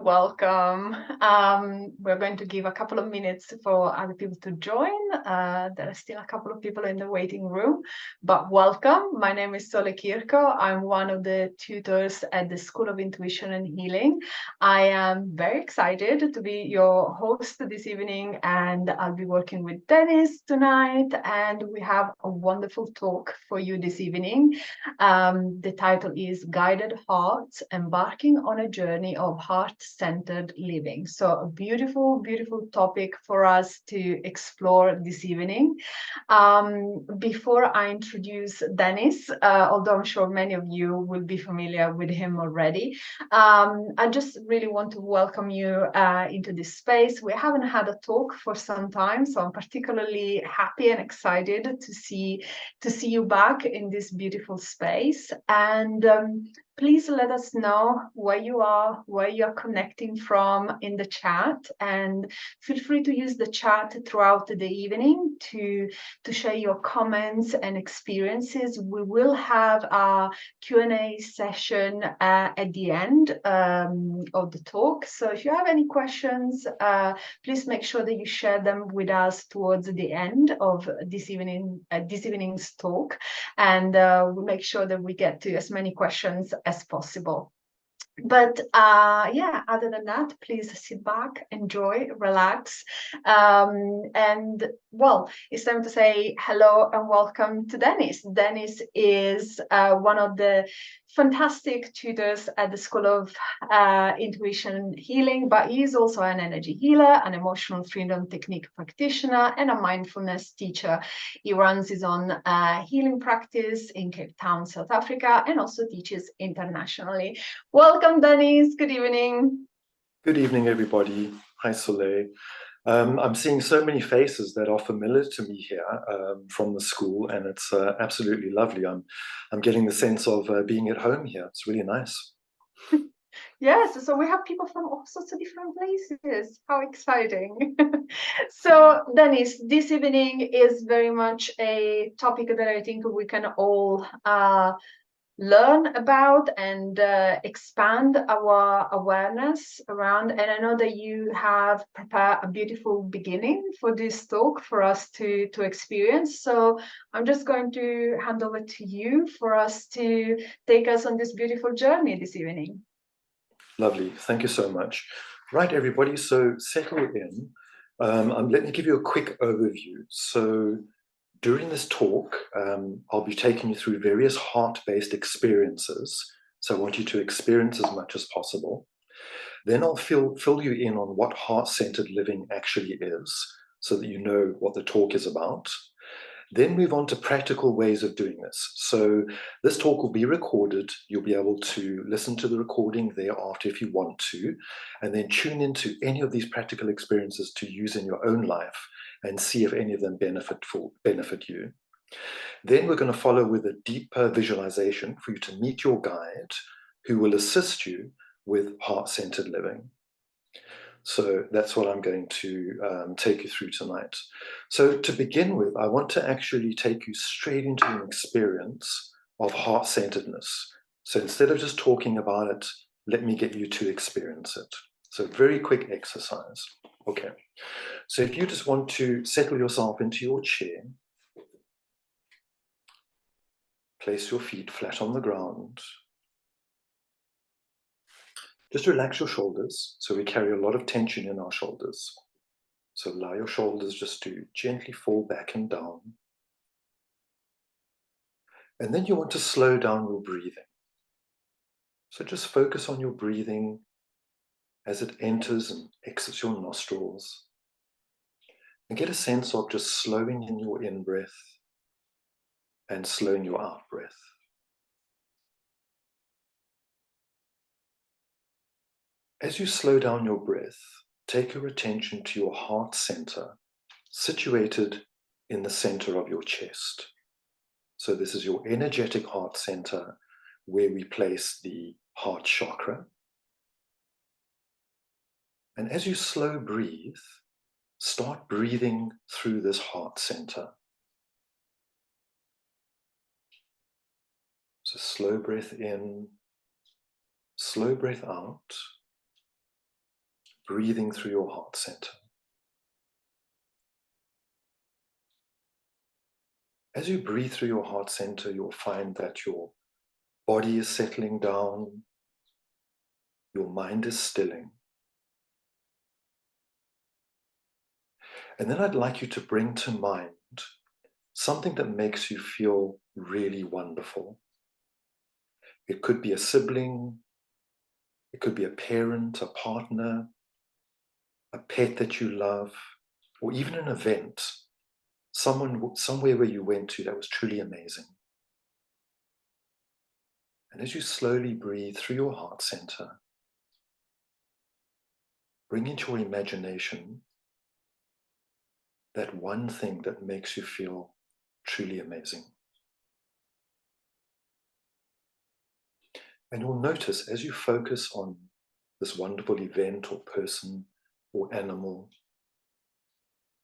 welcome. We're going to give a couple of minutes for other people to join. There are still a couple of people in the waiting room, but welcome. My name is Sole Kirko. I'm one of the tutors at the School of Intuition and Healing. I am very excited to be your host this evening, and I'll be working with Denis tonight, and we have a wonderful talk for you this evening. The title is Guided Hearts, Embarking on a Journey of Heart-Centered Living. So a beautiful, beautiful topic for us to explore this evening. Before I introduce Denis, although I'm sure many of you will be familiar with him already, I just really want to welcome you into this space. We haven't had a talk for some time, so I'm particularly happy and excited to see you back in this beautiful space. And please let us know where you are, where you're connecting from in the chat, and feel free to use the chat throughout the evening to share your comments and experiences. We will have a Q&A session at the end of the talk. So if you have any questions, please make sure that you share them with us towards the end of this evening's talk, and we'll make sure that we get to as many questions as possible. But yeah, other than that, please sit back, enjoy, relax. And well, it's time to say hello and welcome to Denis. Denis is one of the fantastic tutors at the School of Intuition Healing, but he's also an energy healer, an emotional freedom technique practitioner, and a mindfulness teacher. He runs his own healing practice in Cape Town, South Africa, and also teaches internationally. Welcome, Denis. Good evening. Good evening, everybody. Hi, Soleil. I'm seeing so many faces that are familiar to me here from the school, and it's absolutely lovely. I'm getting the sense of being at home here. It's really nice. Yes, so we have people from all sorts of different places. How exciting. So, Denis, this evening is very much a topic that I think we can all learn about and expand our awareness around. And I know that you have prepared a beautiful beginning for this talk for us to experience. So I'm just going to hand over to you for us to take us on this beautiful journey this evening. Lovely. Thank you so much. Right, everybody. So settle in. Let me give you a quick overview. So during this talk, I'll be taking you through various heart-based experiences. So I want you to experience as much as possible. Then I'll fill you in on what heart-centered living actually is, so that you know what the talk is about. Then move on to practical ways of doing this. So this talk will be recorded. You'll be able to listen to the recording thereafter if you want to, and then tune into any of these practical experiences to use in your own life and see if any of them benefit you. Then we're going to follow with a deeper visualization for you to meet your guide, who will assist you with heart-centered living. So that's what I'm going to take you through tonight. So to begin with, I want to actually take you straight into an experience of heart-centeredness. So instead of just talking about it, let me get you to experience it. So very quick exercise. Okay. So if you just want to settle yourself into your chair, place your feet flat on the ground. Just relax your shoulders. So we carry a lot of tension in our shoulders. So allow your shoulders just to gently fall back and down. And then you want to slow down your breathing. So just focus on your breathing as it enters and exits your nostrils. And get a sense of just slowing in your in-breath and slowing your out-breath. As you slow down your breath, take your attention to your heart center, situated in the center of your chest. So this is your energetic heart center, where we place the heart chakra. And as you slow breathe, start breathing through this heart center. So slow breath in, slow breath out. breathing through your heart center. As you breathe through your heart center, you'll find that your body is settling down, your mind is stilling. And then I'd like you to bring to mind something that makes you feel really wonderful. It could be a sibling, it could be a parent, a partner, a pet that you love, or even an event, somewhere where you went to that was truly amazing. And as you slowly breathe through your heart center, bring into your imagination that one thing that makes you feel truly amazing. And you'll notice as you focus on this wonderful event or person or animal,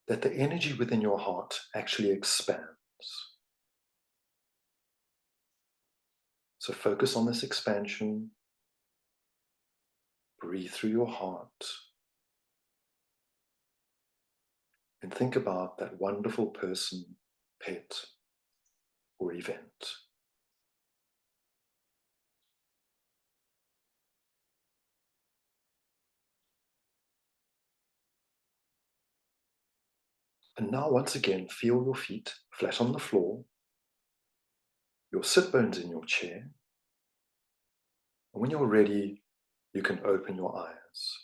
that the energy within your heart actually expands. So focus on this expansion. Breathe through your heart. And think about that wonderful person, pet, or event. And now once again, feel your feet flat on the floor, your sit bones in your chair. And when you're ready, you can open your eyes.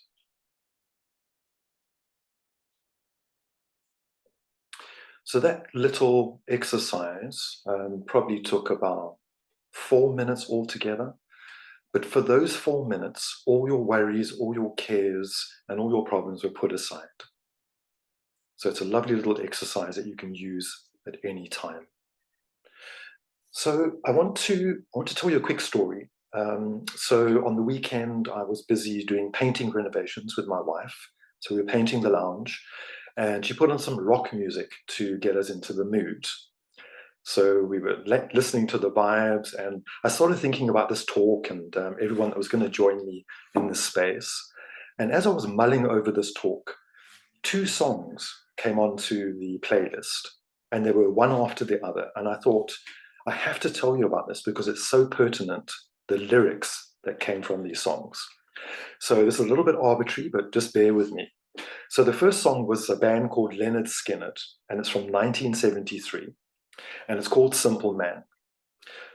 So that little exercise probably took about 4 minutes altogether. But for those 4 minutes, all your worries, all your cares, and all your problems were put aside. So it's a lovely little exercise that you can use at any time. So I want to tell you a quick story. So on the weekend, I was busy doing painting renovations with my wife. So we were painting the lounge, and she put on some rock music to get us into the mood. So we were listening to the vibes, and I started thinking about this talk and everyone that was going to join me in this space. And as I was mulling over this talk, 2 songs came onto the playlist, and they were one after the other. And I thought, I have to tell you about this because it's so pertinent, the lyrics that came from these songs. So this is a little bit arbitrary, but just bear with me. So the first song was a band called Leonard Skinner, and it's from 1973. And it's called Simple Man.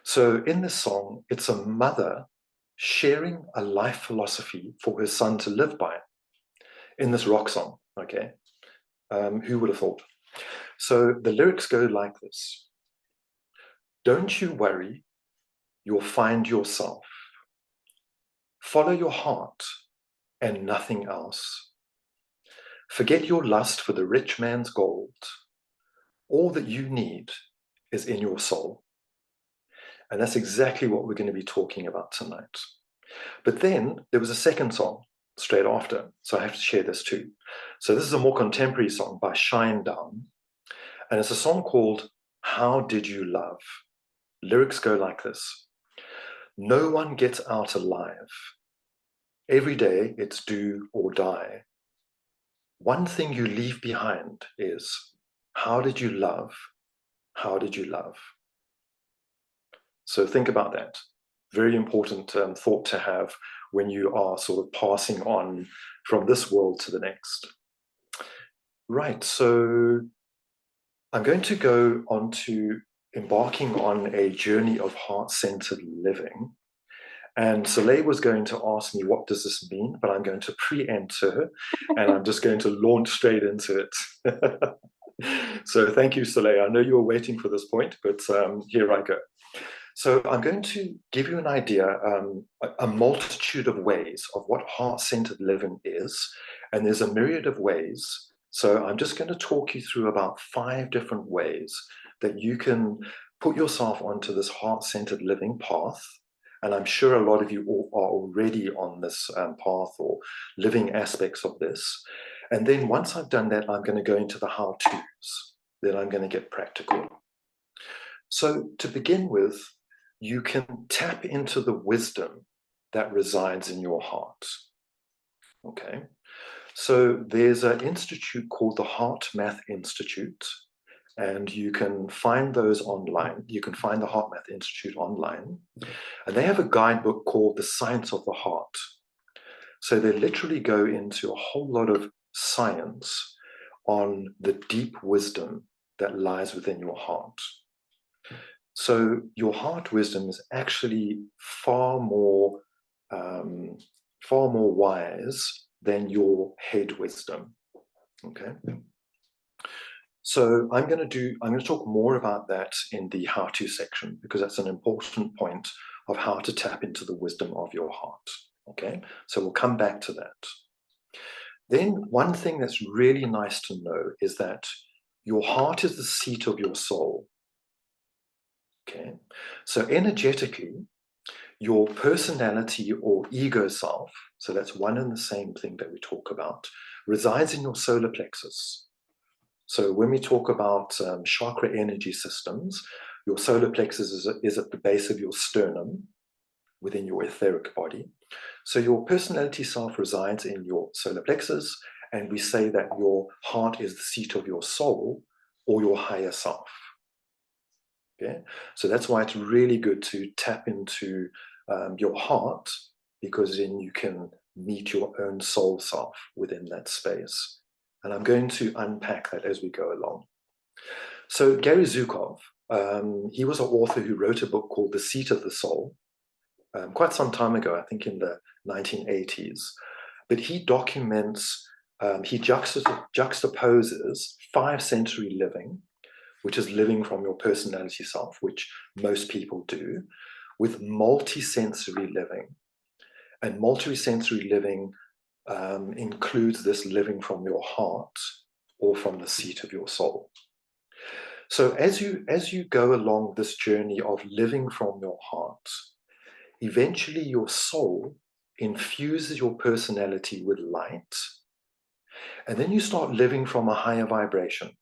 So in this song, it's a mother sharing a life philosophy for her son to live by in this rock song, okay? Who would have thought? So the lyrics go like this. Don't you worry, you'll find yourself. Follow your heart and nothing else. Forget your lust for the rich man's gold. All that you need is in your soul. And that's exactly what we're going to be talking about tonight. But then there was a second song straight after, so I have to share this too. So this is a more contemporary song by Shine Down, and it's a song called How Did You Love? Lyrics go like this. No one gets out alive. Every day it's do or die. One thing you leave behind is, how did you love? How did you love? So think about that. Very important thought to have when you are sort of passing on from this world to the next. Right, so I'm going to go on to embarking on a journey of heart-centered living. And Soleil was going to ask me, what does this mean? But I'm going to preempt her, and I'm just going to launch straight into it. So thank you, Soleil. I know you were waiting for this point, but here I go. So I'm going to give you an idea, a multitude of ways of what heart-centered living is, and there's a myriad of ways. So I'm just going to talk you through about 5 different ways that you can put yourself onto this heart-centered living path. And I'm sure a lot of you all are already on this path or living aspects of this. And then once I've done that, I'm going to go into the how-tos. Then I'm going to get practical. So to begin with, you can tap into the wisdom that resides in your heart. Okay. So there's an institute called the Heart Math Institute, and you can find those online. You can find the Heart Math Institute online, and they have a guidebook called The Science of the Heart. So they literally go into a whole lot of science on the deep wisdom that lies within your heart. So your heart wisdom is actually far more wise than your head wisdom. Okay. So I'm going to talk more about that in the how-to section, because that's an important point of how to tap into the wisdom of your heart. Okay. So we'll come back to that. Then one thing that's really nice to know is that your heart is the seat of your soul. Okay. So energetically, your personality or ego self, so that's one and the same thing that we talk about, resides in your solar plexus. So when we talk about chakra energy systems, your solar plexus is at the base of your sternum within your etheric body. So your personality self resides in your solar plexus, and we say that your heart is the seat of your soul or your higher self. Okay, so that's why it's really good to tap into your heart, because then you can meet your own soul self within that space. And I'm going to unpack that as we go along. So Gary Zukov, he was an author who wrote a book called The Seat of the Soul, quite some time ago, I think in the 1980s. But he documents, he juxtaposes 5-sensory living, which is living from your personality self, which most people do, with multisensory living. And multisensory living includes this living from your heart or from the seat of your soul. So as you go along this journey of living from your heart, eventually your soul infuses your personality with light, and then you start living from a higher vibration.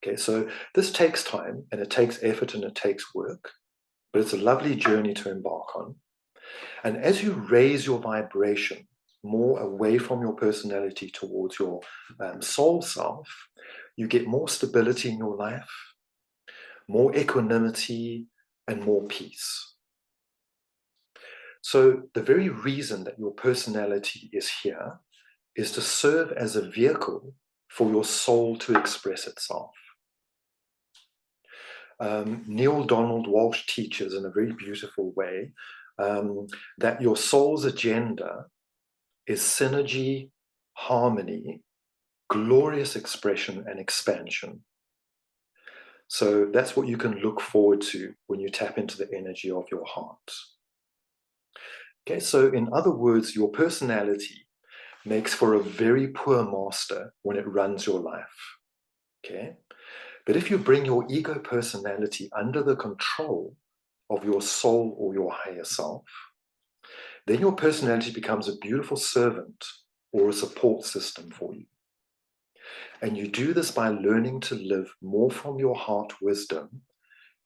Okay, so this takes time, and it takes effort, and it takes work, but it's a lovely journey to embark on. And as you raise your vibration more away from your personality towards your soul self, you get more stability in your life, more equanimity, and more peace. So the very reason that your personality is here is to serve as a vehicle for your soul to express itself. Neil Donald Walsh teaches in a very beautiful way that your soul's agenda is synergy, harmony, glorious expression, and expansion. So that's what you can look forward to when you tap into the energy of your heart. Okay, so in other words, your personality makes for a very poor master when it runs your life. Okay, but if you bring your ego personality under the control of your soul or your higher self, then your personality becomes a beautiful servant or a support system for you. And you do this by learning to live more from your heart wisdom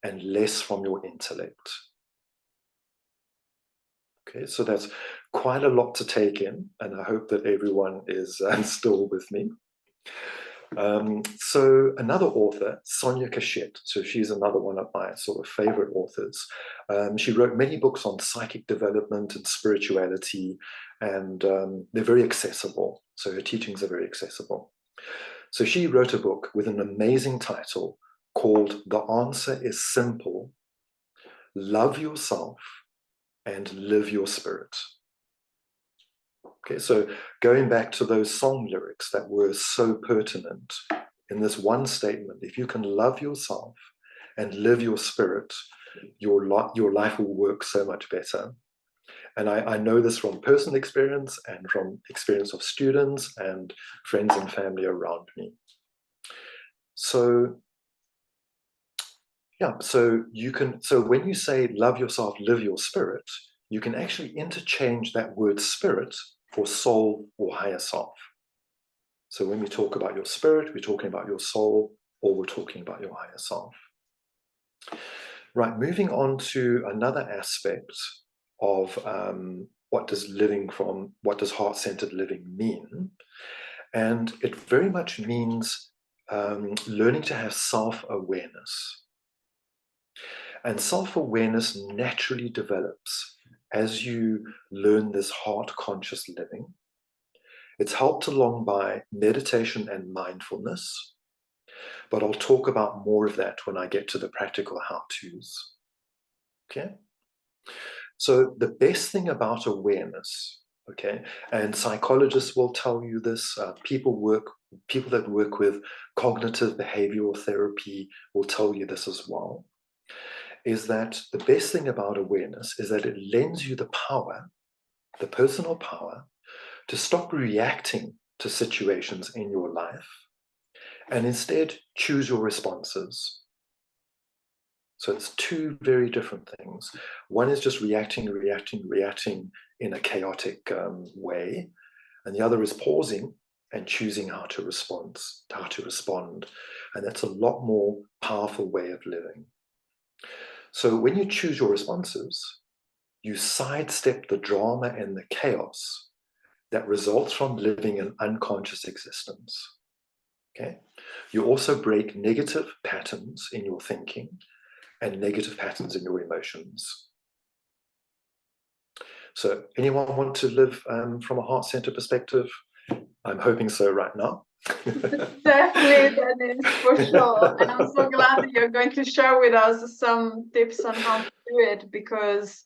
and less from your intellect. Okay, so that's quite a lot to take in, and I hope that everyone is still with me. So another author, Sonia Cachette, so she's another one of my sort of favorite authors. She wrote many books on psychic development and spirituality, and they're very accessible. So her teachings are very accessible. So she wrote a book with an amazing title called The Answer is Simple: Love Yourself and Live Your Spirit. Okay, so going back to those song lyrics that were so pertinent in this one statement, if you can love yourself and live your spirit, your life will work so much better. And I know this from personal experience and from experience of students and friends and family around me. So yeah, so when you say love yourself, live your spirit, you can actually interchange that word spirit for soul or higher self. So when we talk about your spirit, we're talking about your soul, or we're talking about your higher self. Right, moving on to another aspect of what does heart-centered living mean? And it very much means learning to have self-awareness. And self-awareness naturally develops as you learn this heart-conscious living. It's helped along by meditation and mindfulness, but I'll talk about more of that when I get to the practical how-tos. Okay? So the best thing about awareness, okay, and psychologists will tell you this, people that work with cognitive behavioral therapy will tell you this as well, is that the best thing about awareness is that it lends you the power, the personal power, to stop reacting to situations in your life and instead choose your responses. So it's two very different things. One is just reacting in a chaotic way, and the other is pausing and choosing how to respond. And that's a lot more powerful way of living. So when you choose your responses, you sidestep the drama and the chaos that results from living an unconscious existence. Okay? You also break negative patterns in your thinking and negative patterns in your emotions. So anyone want to live from a heart-centered perspective? I'm hoping so right now. Definitely, Dennis, for sure. And I'm so glad that you're going to share with us some tips on how to do it, because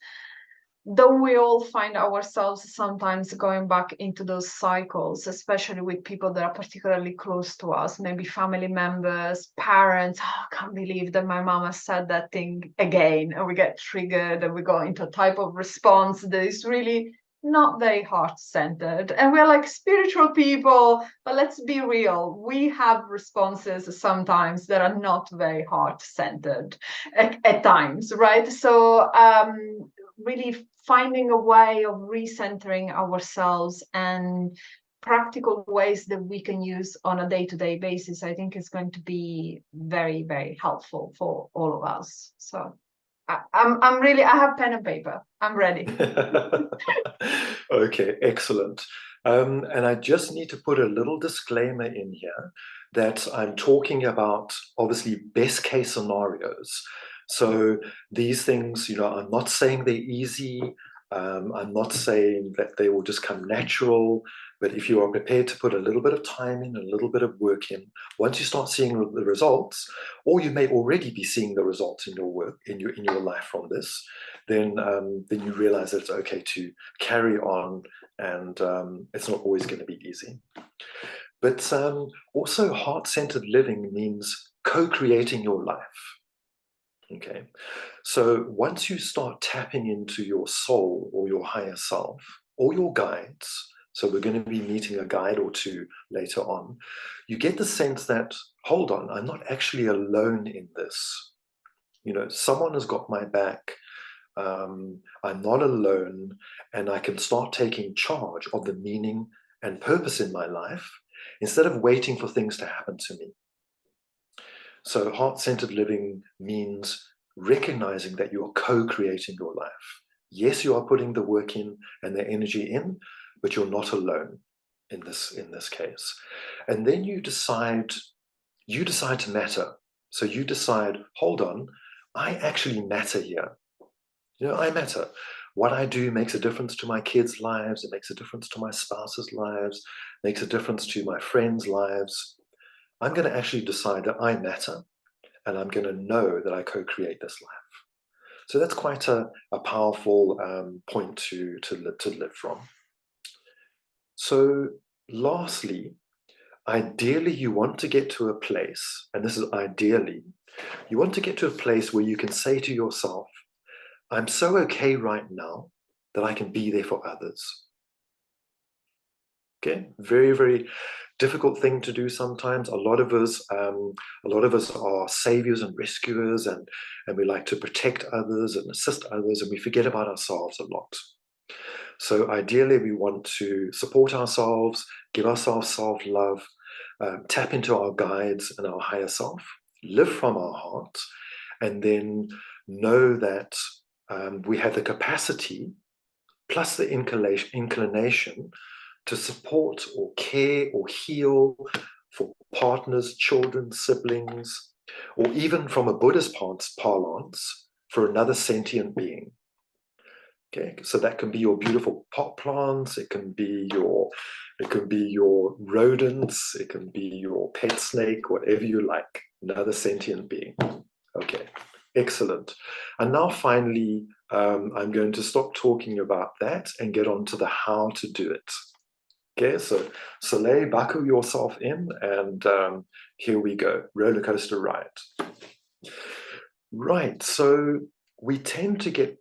though we all find ourselves sometimes going back into those cycles, especially with people that are particularly close to us, maybe family members, parents. Oh, I can't believe that my mama said that thing again, and we get triggered and we go into a type of response that is really not very heart-centered. And we're like spiritual people, but let's be real, we have responses sometimes that are not very heart-centered at times, right? So really finding a way of recentering ourselves and practical ways that we can use on a day-to-day basis, I think is going to be very, very helpful for all of us. So I'm really, I have pen and paper. I'm ready. Okay, excellent. And I just need to put a little disclaimer in here that I'm talking about obviously best case scenarios. So these things, I'm not saying they're easy. I'm not saying that they will just come natural, but if you are prepared to put a little bit of time in, a little bit of work in, once you start seeing the results, or you may already be seeing the results in your work, in your life from this, then you realize that it's okay to carry on, and it's not always going to be easy. But also, heart-centered living means co-creating your life. Okay, so once you start tapping into your soul or your higher self or your guides, so we're going to be meeting a guide or two later on, you get the sense that, hold on, I'm not actually alone in this. Someone has got my back. I'm not alone, and I can start taking charge of the meaning and purpose in my life instead of waiting for things to happen to me. So heart-centered living means recognizing that you are co-creating your life. Yes, you are putting the work in and the energy in, but you're not alone in this case. And then you decide to matter. So you decide, hold on, I actually matter here. I matter. What I do makes a difference to my kids' lives. It makes a difference to my spouse's lives, makes a difference to my friends' lives. I'm going to actually decide that I matter, and I'm going to know that I co-create this life. So that's quite a powerful point to live from. So lastly, ideally you want to get to a place, and this is ideally, you want to get to a place where you can say to yourself, I'm so okay right now that I can be there for others. Okay, very, very difficult thing to do sometimes. A lot of us are saviors and rescuers, and we like to protect others and assist others, and we forget about ourselves a lot. So ideally, we want to support ourselves, give ourselves self-love, tap into our guides and our higher self, live from our heart, and then know that we have the capacity plus the inclination to support or care or heal for partners, children, siblings, or even from a Buddhist parlance, for another sentient being. Okay, so that can be your beautiful pot plants, it can be your rodents, it can be your pet snake, whatever you like, another sentient being. Okay, excellent. And now finally, I'm going to stop talking about that and get on to the how to do it. Okay, so Soleil, buckle yourself in, and here we go, roller coaster ride. Right, so we tend to get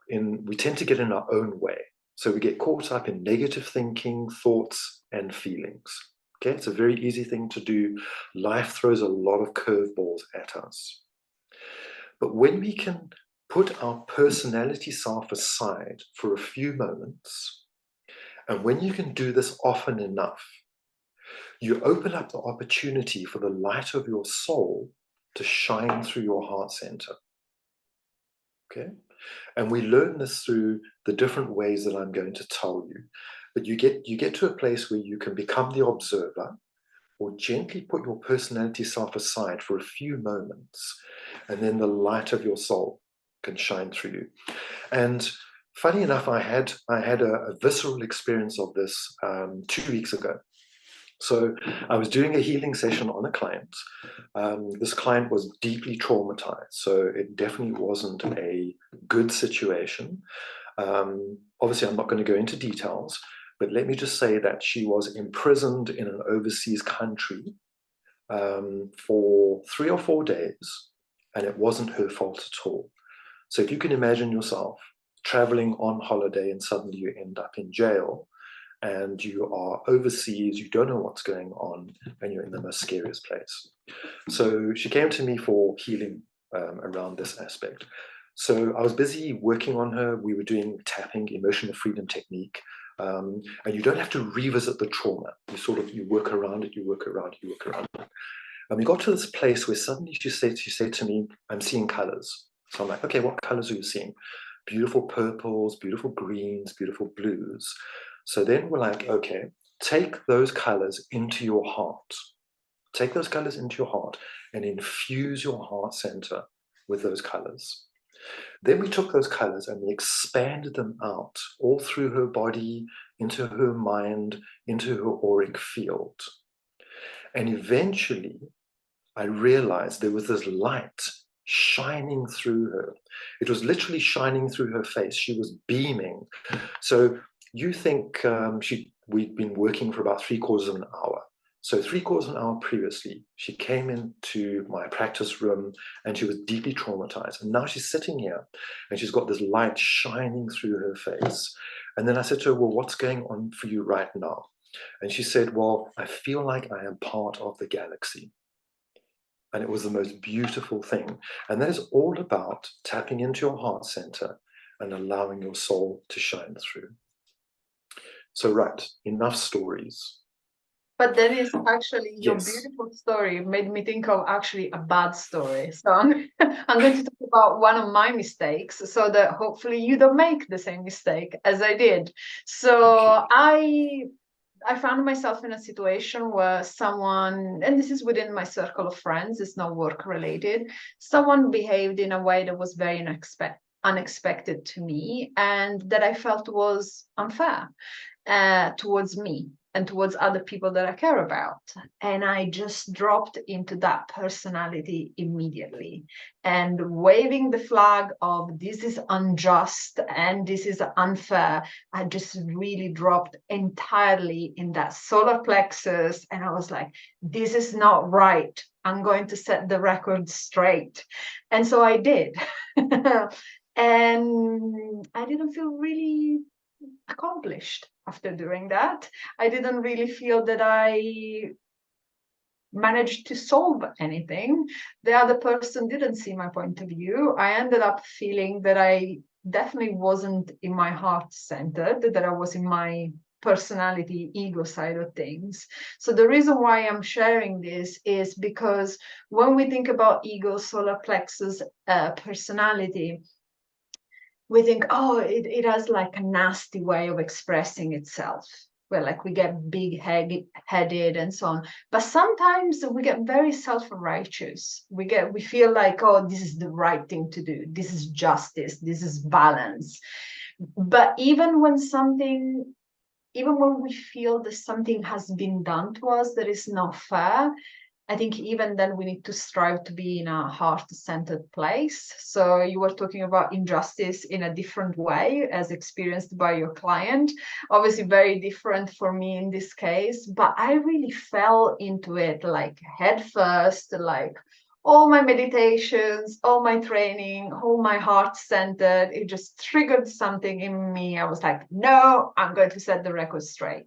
in our own way. So we get caught up in negative thinking, thoughts, and feelings. Okay, it's a very easy thing to do. Life throws a lot of curveballs at us. But when we can put our personality self aside for a few moments, and when you can do this often enough, you open up the opportunity for the light of your soul to shine through your heart center. Okay? And we learn this through the different ways that I'm going to tell you. But you get to a place where you can become the observer, or gently put your personality self aside for a few moments, and then the light of your soul can shine through you. And funny enough, I had a visceral experience of this 2 weeks ago. So I was doing a healing session on a client. This client was deeply traumatized, so it definitely wasn't a good situation. Obviously, I'm not going to go into details, but let me just say that she was imprisoned in an overseas country for 3 or 4 days, and it wasn't her fault at all. So if you can imagine yourself traveling on holiday and suddenly you end up in jail, and you are overseas, you don't know what's going on, and you're in the most scariest place. So she came to me for healing around this aspect. So I was busy working on her. We were doing tapping, emotional freedom technique. And you don't have to revisit the trauma. You work around it, you work around it, you work around it. And we got to this place where suddenly she said to me, I'm seeing colors. So I'm like, okay, what colors are you seeing? Beautiful purples, beautiful greens, beautiful blues. So then we're like, okay, take those colors into your heart. Take those colors into your heart and infuse your heart center with those colors. Then we took those colors and we expanded them out all through her body, into her mind, into her auric field. And eventually, I realized there was this light shining through her. It was literally shining through her face. She was beaming. So you think we'd been working for about 3/4 of an hour. So 3/4 of an hour previously, she came into my practice room and she was deeply traumatized. And now she's sitting here and she's got this light shining through her face. And then I said to her, well, what's going on for you right now? And she said, well, I feel like I am part of the galaxy. And it was the most beautiful thing. And that is all about tapping into your heart center and allowing your soul to shine through. So, right, enough stories. But then is actually your Yes. beautiful story made me think of actually a bad story. So I'm going to talk about one of my mistakes so that hopefully you don't make the same mistake as I did. So I found myself in a situation where someone, and this is within my circle of friends, it's not work related, someone behaved in a way that was very unexpected to me and that I felt was unfair towards me and towards other people that I care about. And I just dropped into that personality immediately and waving the flag of this is unjust and this is unfair. I just really dropped entirely in that solar plexus. And I was like, this is not right. I'm going to set the record straight. And so I did. And I didn't feel really accomplished after doing that. I didn't really feel that I managed to solve anything. The other person didn't see my point of view. I ended up feeling that I definitely wasn't in my heart centered, that I was in my personality, ego side of things. So the reason why I'm sharing this is because when we think about ego, solar plexus, personality, we think, oh, it has like a nasty way of expressing itself, where like we get big-headed and so on. But sometimes we get very self-righteous. We feel like, oh, this is the right thing to do. This is justice. This is balance. But even when we feel that something has been done to us that is not fair, I think even then we need to strive to be in a heart-centered place. So you were talking about injustice in a different way as experienced by your client. Obviously very different for me in this case, but I really fell into it like head first, like all my meditations, all my training, all my heart-centered. It just triggered something in me. I was like, no, I'm going to set the record straight.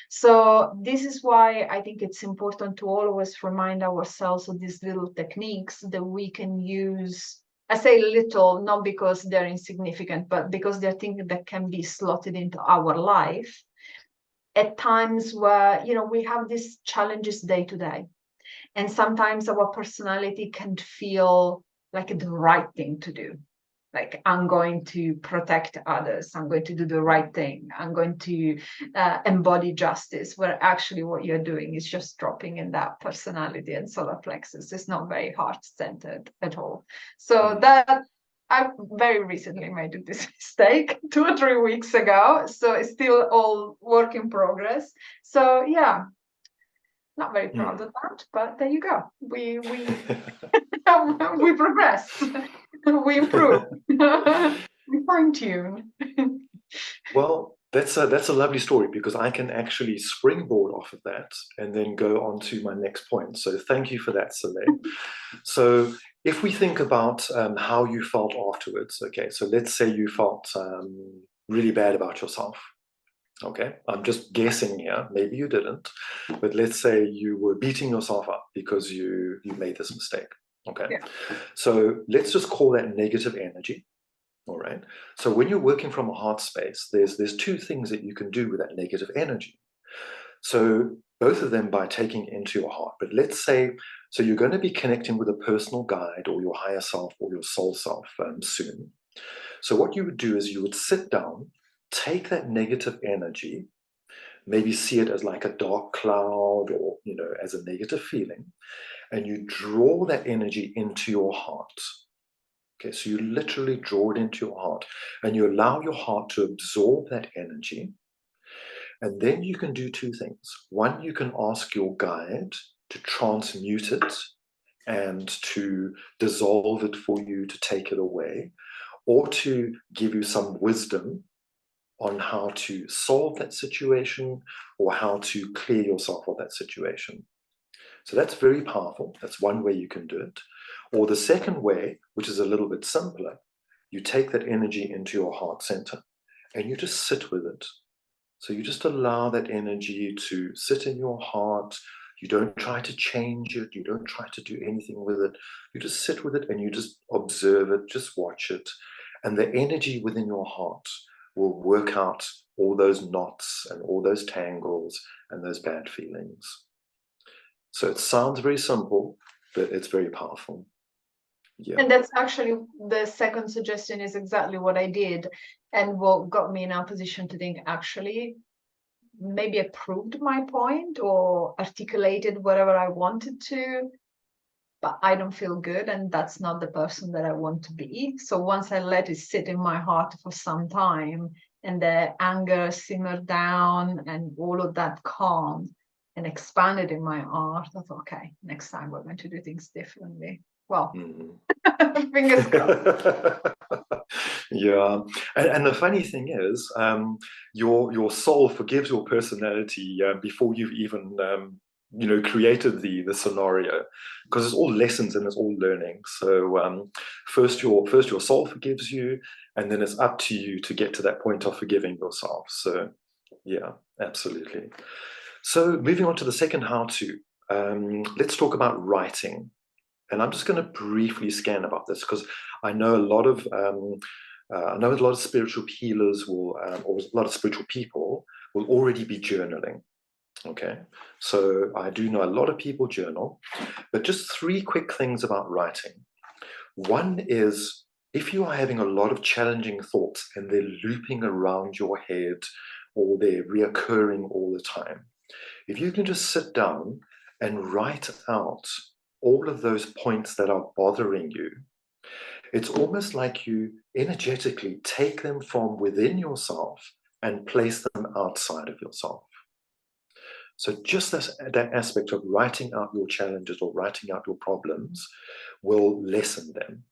So this is why I think it's important to always remind ourselves of these little techniques that we can use. I say little, not because they're insignificant, but because they're things that can be slotted into our life at times where, we have these challenges day to day. And sometimes our personality can feel like the right thing to do. Like, I'm going to protect others. I'm going to do the right thing. I'm going to embody justice, where actually what you're doing is just dropping in that personality and solar plexus. It's not very heart-centered at all. So that I very recently made this mistake 2 or 3 weeks ago. So it's still all work in progress. So yeah, not very proud of that, but there you go. We we progress, we improve, we fine tune. Well, that's a lovely story, because I can actually springboard off of that and then go on to my next point. So thank you for that, Soleil. So if we think about how you felt afterwards, okay, so let's say you felt really bad about yourself. Okay, I'm just guessing here. Maybe you didn't, but let's say you were beating yourself up because you made this mistake. Okay, Yeah. so let's just call that negative energy. All right. So when you're working from a heart space, there's two things that you can do with that negative energy. So both of them by taking it into your heart. But let's say, so you're going to be connecting with a personal guide or your higher self or your soul self soon. So what you would do is you would sit down, take that negative energy, maybe see it as like a dark cloud or, as a negative feeling, and you draw that energy into your heart. Okay, so you literally draw it into your heart and you allow your heart to absorb that energy. And then you can do two things. One, you can ask your guide to transmute it and to dissolve it for you, to take it away, or to give you some wisdom on how to solve that situation or how to clear yourself of that situation. So that's very powerful. That's one way you can do it. Or the second way, which is a little bit simpler, you take that energy into your heart center and you just sit with it. So you just allow that energy to sit in your heart. You don't try to change it. You don't try to do anything with it. You just sit with it and you just observe it, just watch it. And the energy within your heart will work out all those knots and all those tangles and those bad feelings. So it sounds very simple, but it's very powerful. Yeah. And that's actually the second suggestion is exactly what I did, and what got me in a position to think, actually, maybe I proved my point or articulated whatever I wanted to, but I don't feel good, and that's not the person that I want to be. So once I let it sit in my heart for some time and the anger simmered down and all of that calmed and expanded in my heart, I thought, okay, next time we're going to do things differently. Well, fingers crossed. Yeah, and the funny thing is, your soul forgives your personality before you've even created the scenario, because it's all lessons and it's all learning. So first your soul forgives you, and then it's up to you to get to that point of forgiving yourself. So yeah, absolutely. So moving on to the second how-to, let's talk about writing. And I'm just going to briefly scan about this, because I know a lot of spiritual healers will, or a lot of spiritual people will already be journaling. Okay, so I do know a lot of people journal, but just 3 quick things about writing. One is if you are having a lot of challenging thoughts and they're looping around your head or they're reoccurring all the time, if you can just sit down and write out all of those points that are bothering you, it's almost like you energetically take them from within yourself and place them outside of yourself. So just that aspect of writing out your challenges or writing out your problems will lessen them.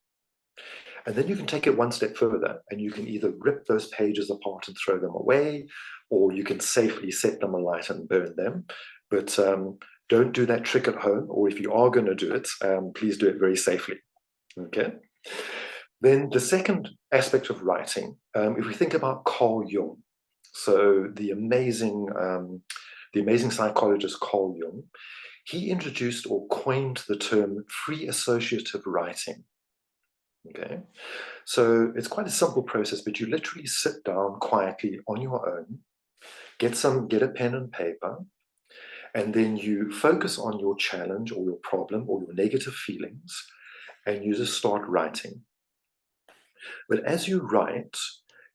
And then you can take it one step further and you can either rip those pages apart and throw them away, or you can safely set them alight and burn them. But don't do that trick at home, or if you are going to do it, please do it very safely. Okay. Then the second aspect of writing, if we think about Carl Jung, so the amazing psychologist Carl Jung, he introduced or coined the term free associative writing. Okay, so it's quite a simple process, but you literally sit down quietly on your own, get a pen and paper, and then you focus on your challenge or your problem or your negative feelings, and you just start writing. But as you write,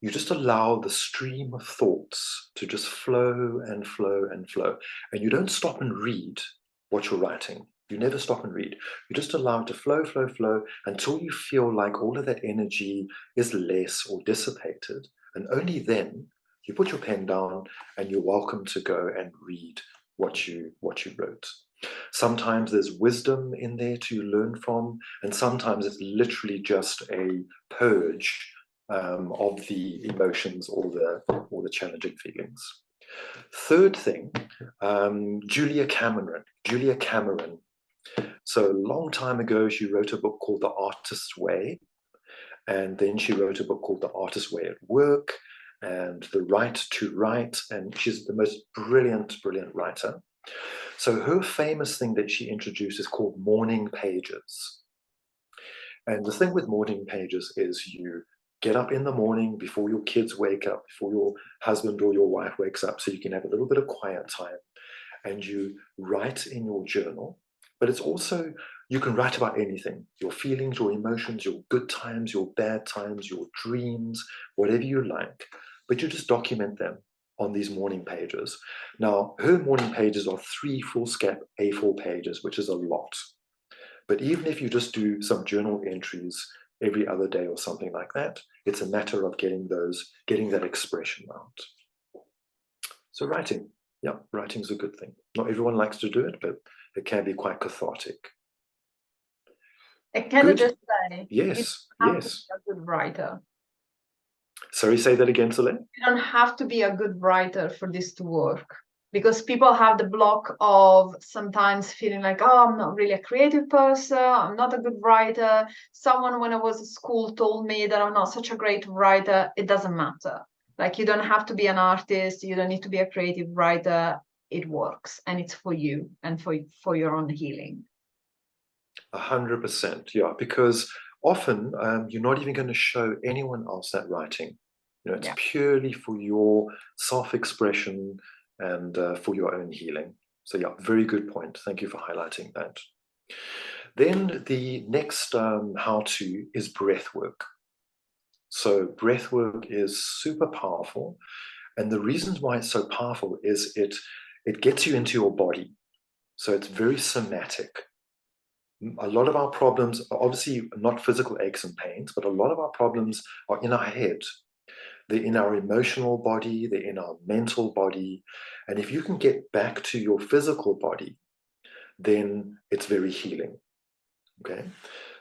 you just allow the stream of thoughts to just flow and flow and flow. And you don't stop and read what you're writing. You never stop and read. You just allow it to flow, flow, flow until you feel like all of that energy is less or dissipated. And only then you put your pen down and you're welcome to go and read what you wrote. Sometimes there's wisdom in there to learn from, and sometimes it's literally just a purge of the emotions or the challenging feelings. Third thing, Julia Cameron. So a long time ago, she wrote a book called The Artist's Way, and then she wrote a book called The Artist's Way at Work and The Right to Write, and she's the most brilliant writer. So her famous thing that she introduced is called morning pages. And the thing with morning pages is you get up in the morning before your kids wake up, before your husband or your wife wakes up, so you can have a little bit of quiet time, and you write in your journal. But it's also, you can write about anything, your feelings, your emotions, your good times, your bad times, your dreams, whatever you like, but you just document them on these morning pages. Now, her morning pages are 3 foolscap A4 pages, which is a lot. But even if you just do some journal entries every other day or something like that, it's a matter of getting that expression out. So writing, yeah, writing's a good thing. Not everyone likes to do it, but it can be quite cathartic. Can I just say, yes, you don't have to be a good writer. Sorry, say that again, Soleil. You don't have to be a good writer for this to work, because people have the block of sometimes feeling like, oh, I'm not really a creative person, I'm not a good writer. Someone when I was at school told me that I'm not such a great writer. It doesn't matter. Like, you don't have to be an artist, you don't need to be a creative writer. It works, and it's for you and for your own healing. 100%, yeah, because often you're not even going to show anyone else that writing. It's purely for your self-expression and for your own healing. So yeah, very good point. Thank you for highlighting that. Then the next how-to is breath work. So breath work is super powerful. And the reasons why it's so powerful is it gets you into your body. So it's very somatic. A lot of our problems are obviously not physical aches and pains, but a lot of our problems are in our head. They're in our emotional body, they're in our mental body. And if you can get back to your physical body, then it's very healing. Okay.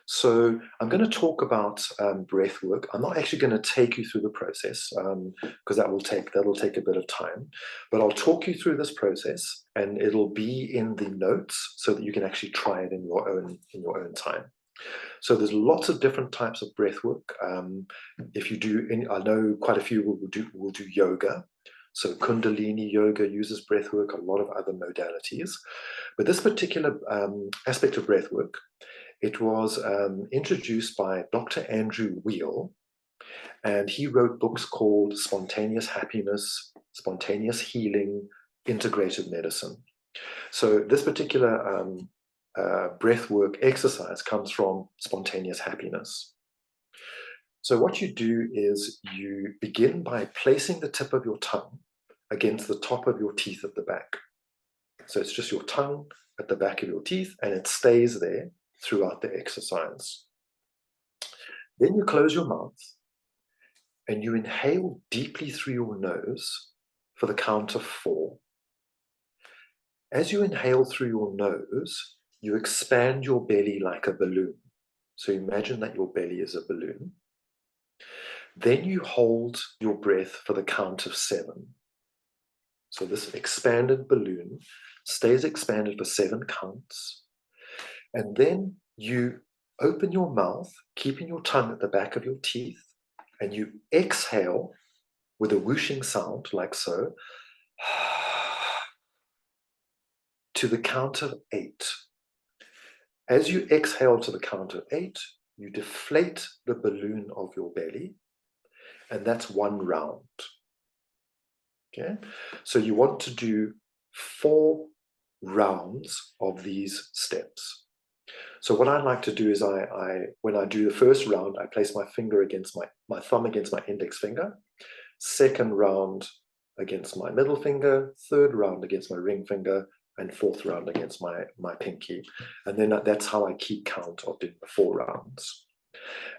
So I'm going to talk about breath work. I'm not actually going to take you through the process because that'll take a bit of time. But I'll talk you through this process, and it'll be in the notes so that you can actually try it in your own time. So there's lots of different types of breath work. If you do, I know quite a few will do yoga. So Kundalini yoga uses breath work, a lot of other modalities. But this particular aspect of breath work, it was introduced by Dr. Andrew Weil, and he wrote books called Spontaneous Happiness, Spontaneous Healing, Integrated Medicine. So this particular breathwork exercise comes from spontaneous happiness. So what you do is you begin by placing the tip of your tongue against the top of your teeth at the back. So it's just your tongue at the back of your teeth, and it stays there throughout the exercise. Then you close your mouth and you inhale deeply through your nose for the count of 4. As you inhale through your nose, you expand your belly like a balloon. So imagine that your belly is a balloon. Then you hold your breath for the count of 7. So this expanded balloon stays expanded for 7 counts. And then you open your mouth, keeping your tongue at the back of your teeth, and you exhale with a whooshing sound like so, to the count of 8. As you exhale to the count of 8, you deflate the balloon of your belly, and that's 1 round. Okay, so you want to do 4 rounds of these steps. So what I like to do is when I do the first round, I place my finger against my thumb against my index finger, second round against my middle finger, third round against my ring finger, and fourth round against my pinky. And then that's how I keep count of doing the 4 rounds.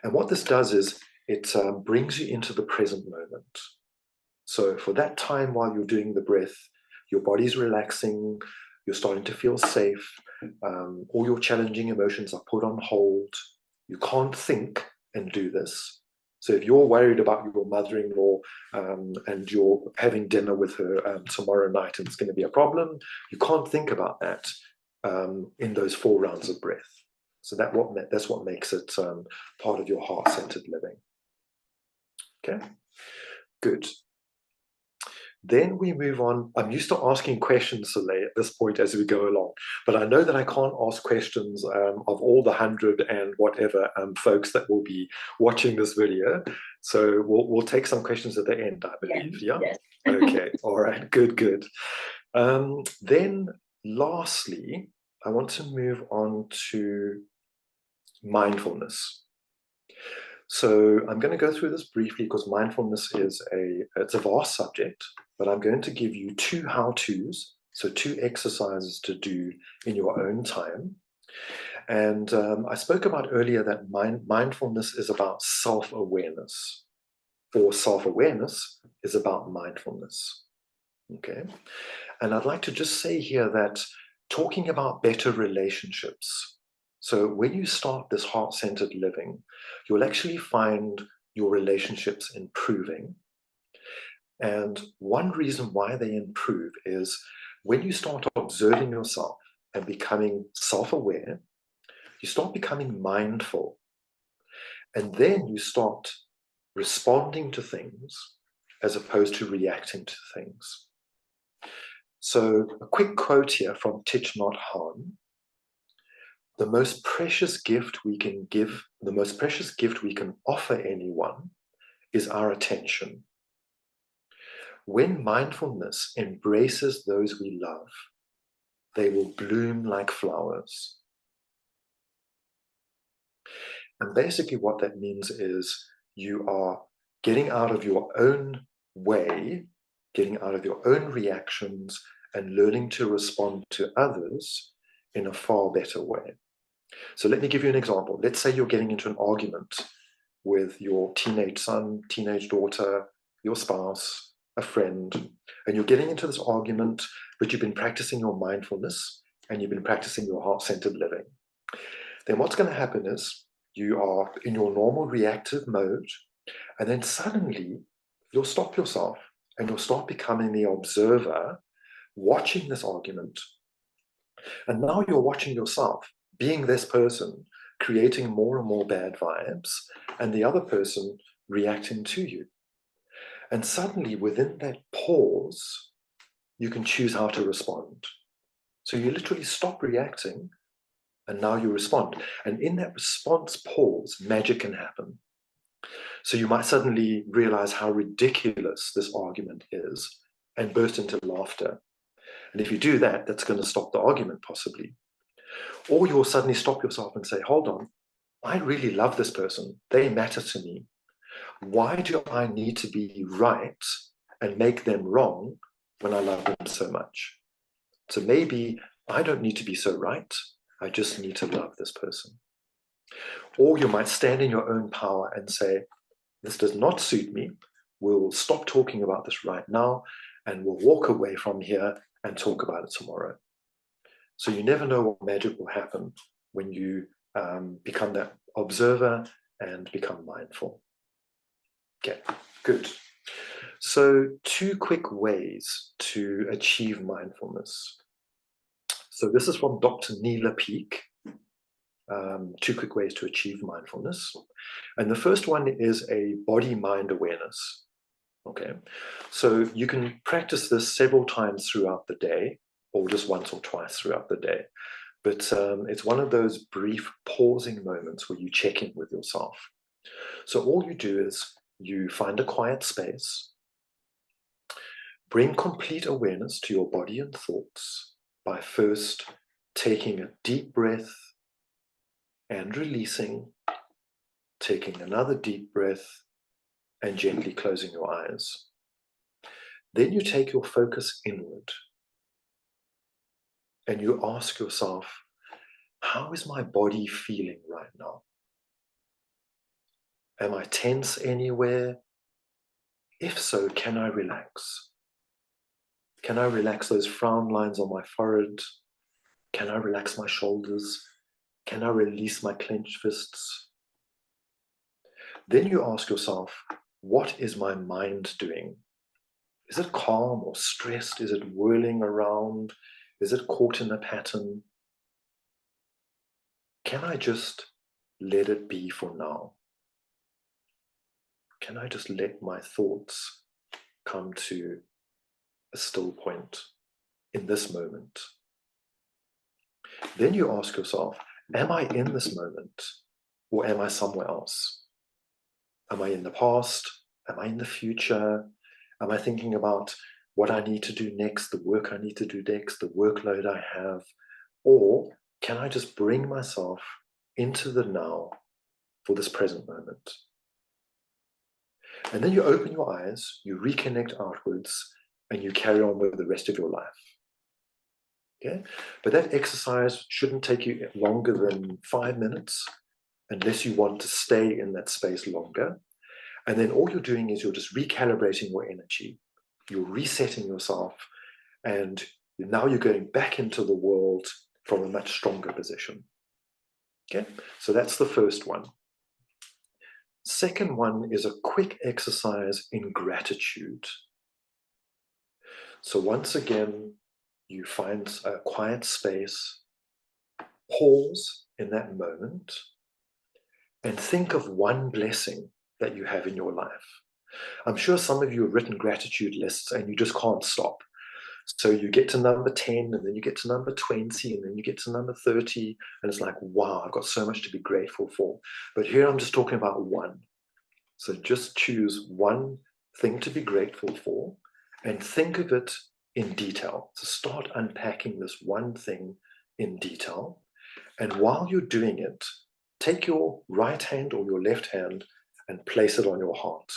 And what this does is it brings you into the present moment. So for that time while you're doing the breath, your body's relaxing, you're starting to feel safe, all your challenging emotions are put on hold. You can't think and do this. So if you're worried about your mother-in-law and you're having dinner with her tomorrow night and it's going to be a problem, you can't think about that in those 4 rounds of breath. So that's what makes it part of your heart-centered living. Okay, good. Then we move on. I'm used to asking questions, Soleil, at this point as we go along, but I know that I can't ask questions of all the 100 and whatever folks that will be watching this video. So we'll take some questions at the end, I believe. Yeah. Yes. Okay. All right. Good. Then lastly, I want to move on to mindfulness. So I'm going to go through this briefly because mindfulness it's a vast subject, but I'm going to give you 2 how-tos, so 2 exercises to do in your own time. And I spoke about earlier that mindfulness is about self-awareness, or self-awareness is about mindfulness. Okay, and I'd like to just say here that talking about better relationships. So when you start this heart-centered living, you'll actually find your relationships improving. And one reason why they improve is when you start observing yourself and becoming self-aware, you start becoming mindful. And then you start responding to things as opposed to reacting to things. So a quick quote here from Thich Nhat Hanh. The most precious gift we can give, the most precious gift we can offer anyone is our attention. When mindfulness embraces those we love, they will bloom like flowers. And basically what that means is you are getting out of your own way, getting out of your own reactions, and learning to respond to others in a far better way. So let me give you an example. Let's say you're getting into an argument with your teenage son, teenage daughter, your spouse, a friend, and you're getting into this argument, but you've been practicing your mindfulness and you've been practicing your heart-centered living. Then what's going to happen is you are in your normal reactive mode, and then suddenly you'll stop yourself and you'll start becoming the observer, watching this argument. And now you're watching yourself being this person, creating more and more bad vibes, and the other person reacting to you. And suddenly within that pause, you can choose how to respond. So you literally stop reacting and now you respond. And in that response pause, magic can happen. So you might suddenly realize how ridiculous this argument is and burst into laughter. And if you do that, that's going to stop the argument possibly. Or you'll suddenly stop yourself and say, hold on, I really love this person. They matter to me. Why do I need to be right and make them wrong when I love them so much? So maybe I don't need to be so right. I just need to love this person. Or you might stand in your own power and say, this does not suit me. We'll stop talking about this right now and we'll walk away from here and talk about it tomorrow. So you never know what magic will happen when you become that observer and become mindful. Okay, good. So 2 quick ways to achieve mindfulness. So this is from Dr. Neela Peak. 2 quick ways to achieve mindfulness. And the first one is a body-mind awareness. Okay, so you can practice this several times throughout the day, or just once or twice throughout the day. But it's one of those brief pausing moments where you check in with yourself. So all you do is you find a quiet space, bring complete awareness to your body and thoughts by first taking a deep breath and releasing, taking another deep breath and gently closing your eyes. Then you take your focus inward and you ask yourself, how is my body feeling right now? Am I tense anywhere? If so, can I relax? Can I relax those frown lines on my forehead? Can I relax my shoulders? Can I release my clenched fists? Then you ask yourself, what is my mind doing? Is it calm or stressed? Is it whirling around? Is it caught in a pattern? Can I just let it be for now? Can I just let my thoughts come to a still point in this moment? Then you ask yourself, am I in this moment or am I somewhere else? Am I in the past? Am I in the future? Am I thinking about what I need to do next, the work I need to do next, the workload I have? Or can I just bring myself into the now for this present moment? And then you open your eyes, you reconnect outwards, and you carry on with the rest of your life. Okay? But that exercise shouldn't take you longer than 5 minutes unless you want to stay in that space longer. And then all you're doing is you're just recalibrating your energy. You're resetting yourself, and now you're going back into the world from a much stronger position. Okay? So that's the first one. Second one is a quick exercise in gratitude. So once again, you find a quiet space, pause in that moment, and think of one blessing that you have in your life. I'm sure some of you have written gratitude lists and you just can't stop. So you get to number 10, and then you get to number 20, and then you get to number 30, and it's like, wow, I've got so much to be grateful for. But here I'm just talking about one. So just choose one thing to be grateful for and think of it in detail. So start unpacking this one thing in detail. And while you're doing it, take your right hand or your left hand and place it on your heart.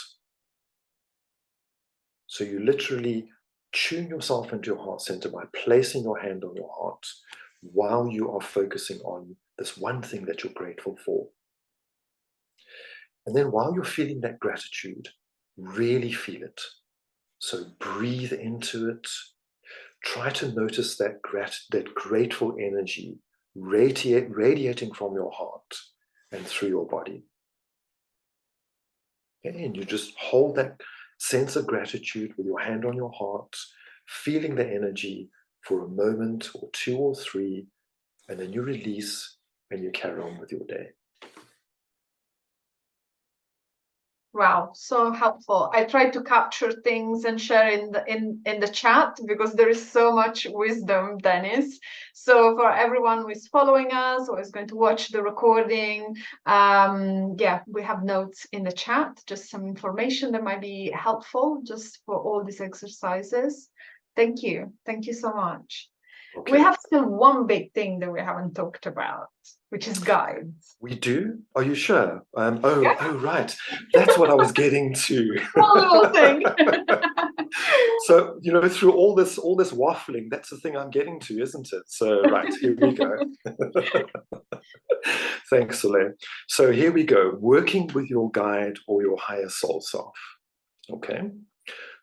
So you literally tune yourself into your heart center by placing your hand on your heart while you are focusing on this one thing that you're grateful for. And then while you're feeling that gratitude, really feel it. So breathe into it. Try to notice that grateful energy radiating from your heart and through your body. Okay? And you just hold that sense of gratitude with your hand on your heart, feeling the energy for a moment or 2 or 3, and then you release and you carry on with your day. Wow, so helpful. I tried to capture things and share in the chat because there is so much wisdom, Denis. So for everyone who is following us or is going to watch the recording, yeah, we have notes in the chat, just some information that might be helpful just for all these exercises. Thank you so much. We Okay. have still one big thing that we haven't talked about, which is guides. We do? Are you sure? Yeah, Oh, right. That's what I was getting to. one little thing. So, through all this waffling, that's the thing I'm getting to, isn't it? So, right, here we go. Thanks, Soleil. So here we go. Working with your guide or your higher soul self. Okay.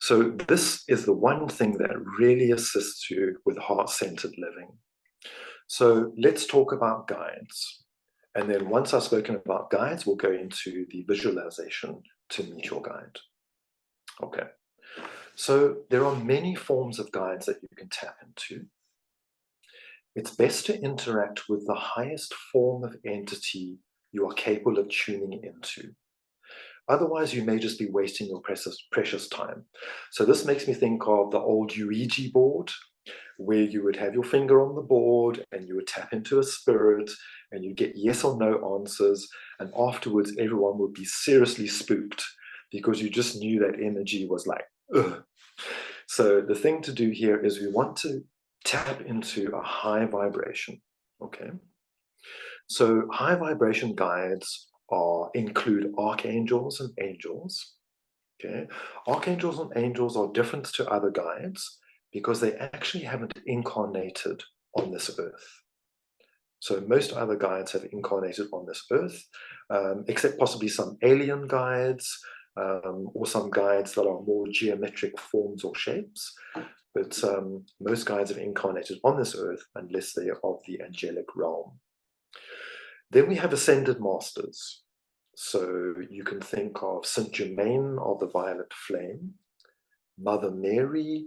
So this is the one thing that really assists you with heart-centered living. So let's talk about guides. And then once I've spoken about guides, we'll go into the visualization to meet your guide. Okay. So there are many forms of guides that you can tap into. It's best to interact with the highest form of entity you are capable of tuning into. Otherwise, you may just be wasting your precious time. So this makes me think of the old Ouija board, where you would have your finger on the board and you would tap into a spirit and you get yes or no answers. And afterwards, everyone would be seriously spooked because you just knew that energy was like, ugh. So the thing to do here is we want to tap into a high vibration, okay? So high vibration guides include archangels and angels, okay? Archangels and angels are different to other guides because they actually haven't incarnated on this earth. So most other guides have incarnated on this earth, except possibly some alien guides, or some guides that are more geometric forms or shapes. But most guides have incarnated on this earth unless they are of the angelic realm. Then we have ascended masters. So you can think of Saint Germain of the Violet Flame, Mother Mary,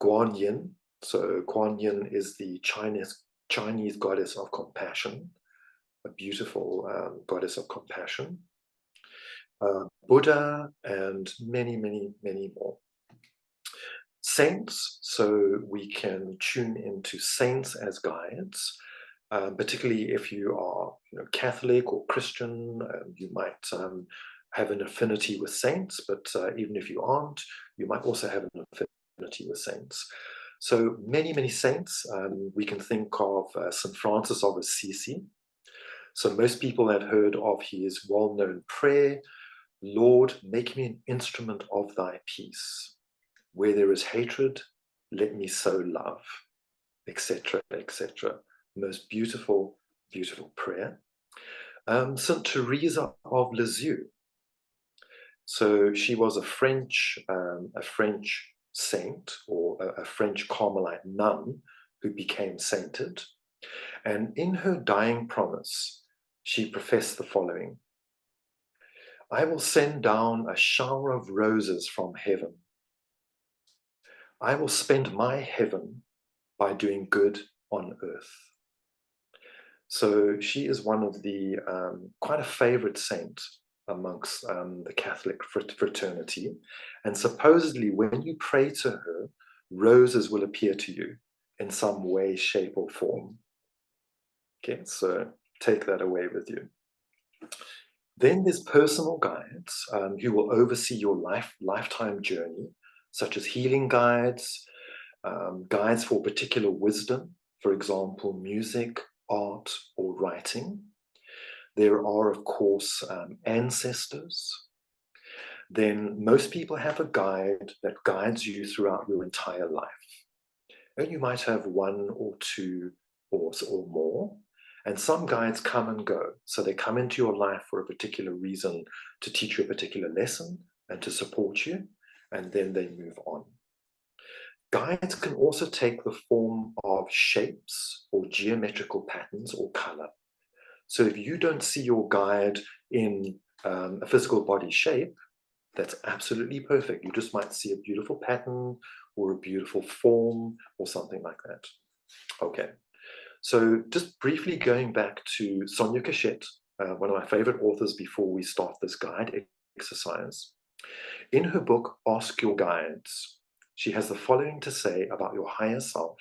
Guan Yin. So Guan Yin is the Chinese goddess of compassion, a beautiful goddess of compassion. Buddha, and many, many, many more. Saints, so we can tune into saints as guides, particularly if you are Catholic or Christian. You might have an affinity with saints, but even if you aren't, you might also have an affinity with saints. So many, many saints. We can think of St. Francis of Assisi. So most people have heard of his well-known prayer, Lord, make me an instrument of thy peace. Where there is hatred, let me sow love, etc., etc. Most beautiful, beautiful prayer. St. Teresa of Lisieux. So she was a French saint, or a French Carmelite nun who became sainted. And in her dying promise, she professed the following: I will send down a shower of roses from heaven. I will spend my heaven by doing good on earth. So she is one of the, quite a favorite saint amongst the Catholic fraternity. And supposedly when you pray to her, roses will appear to you in some way, shape, or form. Okay, so take that away with you. Then there's personal guides who will oversee your lifetime journey, such as healing guides, guides for particular wisdom, for example, music, art, or writing. There are, of course, ancestors. Then most people have a guide that guides you throughout your entire life. And you might have one or two or more. And some guides come and go. So they come into your life for a particular reason, to teach you a particular lesson and to support you, and then they move on. Guides can also take the form of shapes or geometrical patterns or color. So if you don't see your guide in a physical body shape, that's absolutely perfect. You just might see a beautiful pattern or a beautiful form or something like that. Okay. So just briefly going back to Sonia Cachette, one of my favorite authors before we start this guide exercise. In her book, Ask Your Guides, she has the following to say about your higher self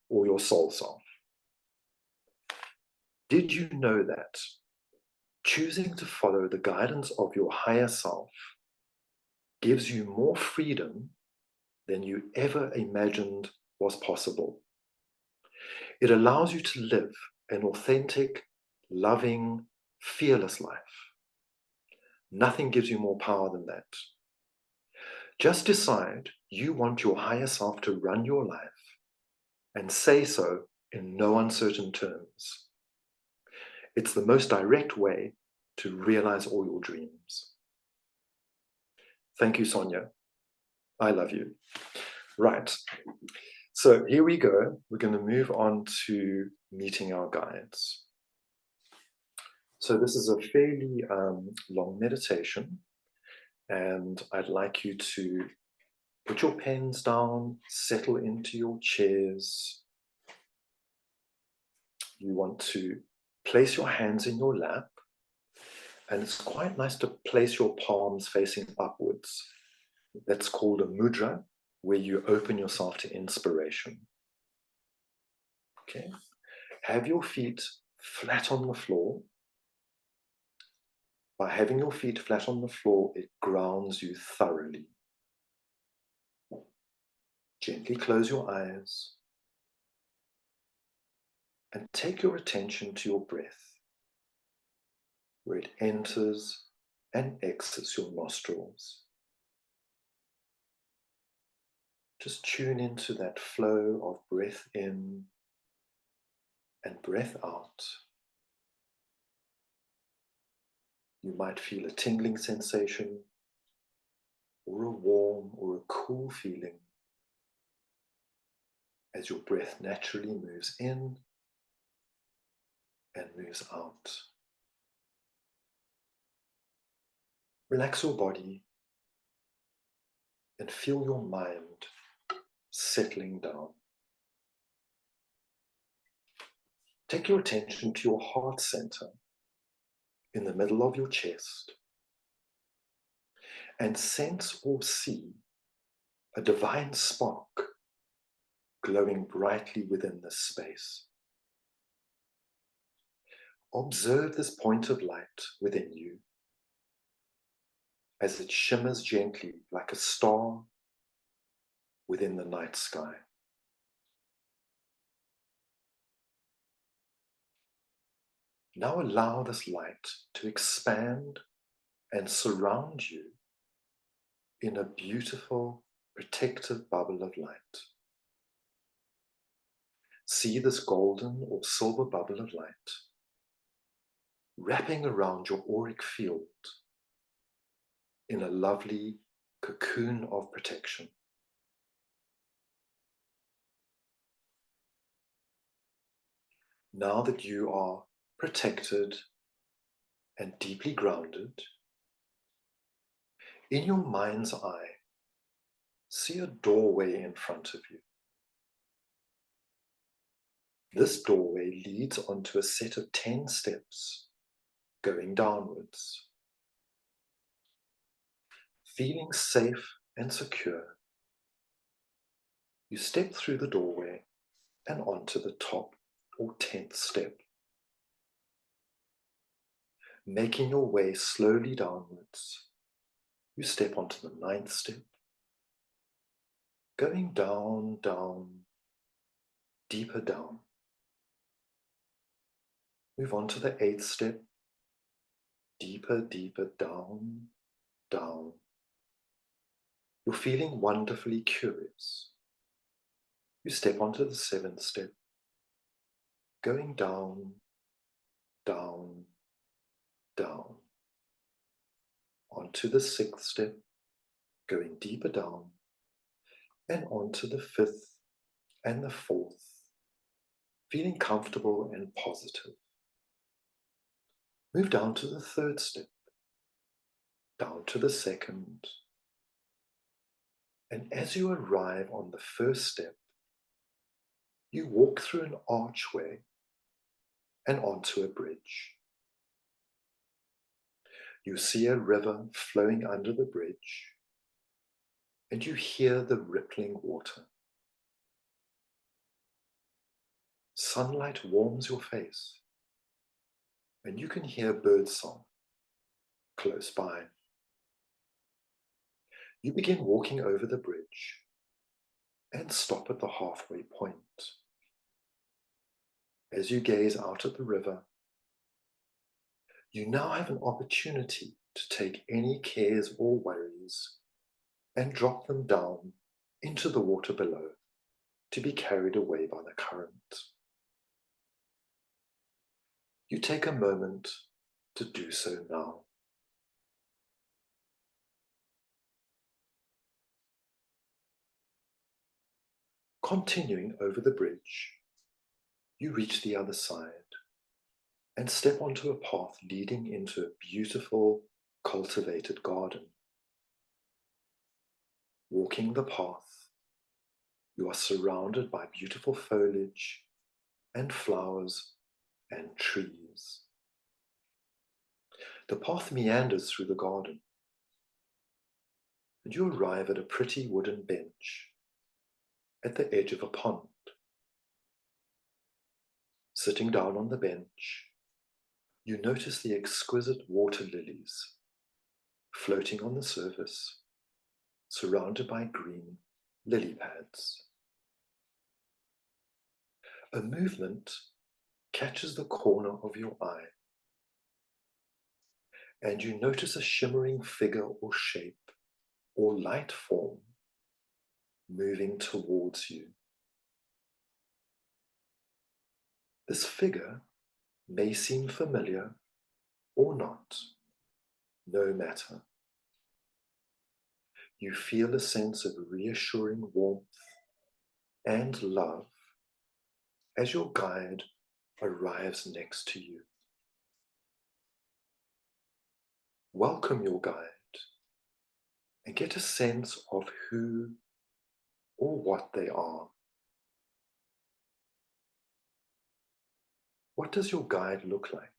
or your soul self. Did you know that choosing to follow the guidance of your higher self gives you more freedom than you ever imagined was possible? It allows you to live an authentic, loving, fearless life. Nothing gives you more power than that. Just decide you want your higher self to run your life and say so in no uncertain terms. It's the most direct way to realize all your dreams. Thank you, Sonia. I love you. Right. So here we go. We're going to move on to meeting our guides. So this is a fairly long meditation, and I'd like you to put your pens down, settle into your chairs. You want to place your hands in your lap, and it's quite nice to place your palms facing upwards. That's called a mudra, where you open yourself to inspiration. Okay. Have your feet flat on the floor. By having your feet flat on the floor, it grounds you thoroughly. Gently close your eyes and take your attention to your breath, where it enters and exits your nostrils. Just tune into that flow of breath in and breath out. You might feel a tingling sensation, or a warm or a cool feeling as your breath naturally moves in and moves out. Relax your body and feel your mind settling down. Take your attention to your heart center in the middle of your chest and sense or see a divine spark glowing brightly within this space. Observe this point of light within you as it shimmers gently like a star within the night sky. Now allow this light to expand and surround you in a beautiful, protective bubble of light. See this golden or silver bubble of light wrapping around your auric field in a lovely cocoon of protection. Now that you are protected and deeply grounded, in your mind's eye, see a doorway in front of you. This doorway leads onto a set of 10 steps going downwards. Feeling safe and secure, you step through the doorway and onto the top or 10th step. Making your way slowly downwards, you step onto the 9th step, going down, down, deeper down. Move on to the 8th step, deeper, deeper down, down. You're feeling wonderfully curious. You step onto the 7th step, going down, down, down. Onto the 6th step, going deeper down, and onto the 5th and the 4th, feeling comfortable and positive. Move down to the 3rd step, down to the 2nd, and as you arrive on the 1st step, you walk through an archway and onto a bridge. You see a river flowing under the bridge, and you hear the rippling water. Sunlight warms your face, and you can hear birdsong close by. You begin walking over the bridge and stop at the halfway point. As you gaze out at the river, you now have an opportunity to take any cares or worries and drop them down into the water below to be carried away by the current. You take a moment to do so now. Continuing over the bridge, you reach the other side and step onto a path leading into a beautiful, cultivated garden. Walking the path, you are surrounded by beautiful foliage and flowers and trees. The path meanders through the garden, and you arrive at a pretty wooden bench at the edge of a pond. Sitting down on the bench, you notice the exquisite water lilies floating on the surface, surrounded by green lily pads. A movement catches the corner of your eye, and you notice a shimmering figure or shape or light form moving towards you. This figure may seem familiar or not, no matter. You feel a sense of reassuring warmth and love as your guide arrives next to you. Welcome your guide and get a sense of who or what they are. What does your guide look like?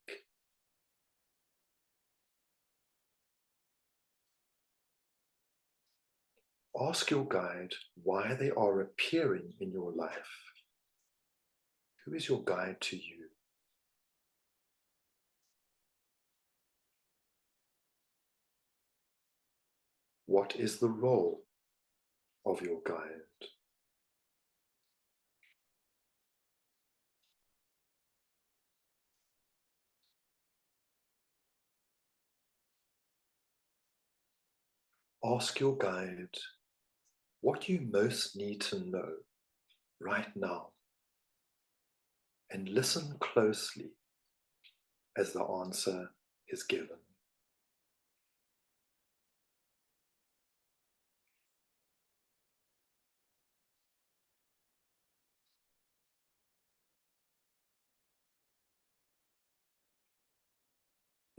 Ask your guide why they are appearing in your life. Who is your guide to you? What is the role of your guide? Ask your guide what you most need to know right now, and listen closely as the answer is given.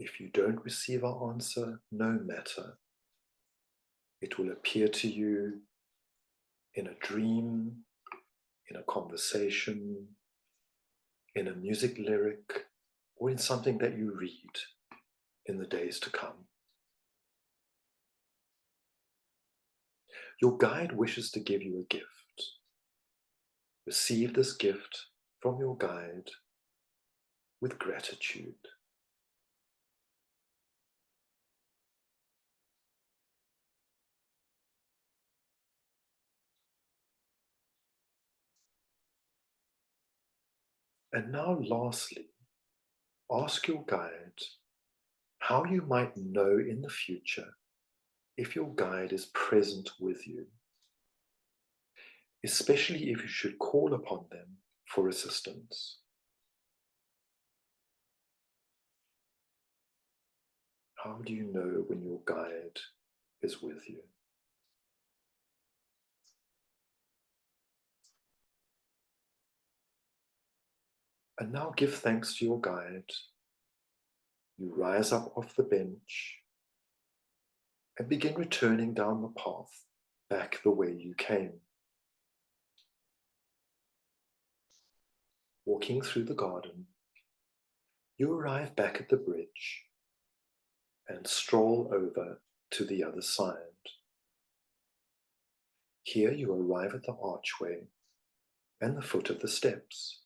If you don't receive our answer, no matter. It will appear to you in a dream, in a conversation, in a music lyric, or in something that you read in the days to come. Your guide wishes to give you a gift. Receive this gift from your guide with gratitude. And now, lastly, ask your guide how you might know in the future if your guide is present with you, especially if you should call upon them for assistance. How do you know when your guide is with you? And now give thanks to your guide. You rise up off the bench and begin returning down the path back the way you came. Walking through the garden, you arrive back at the bridge and stroll over to the other side. Here you arrive at the archway and the foot of the steps.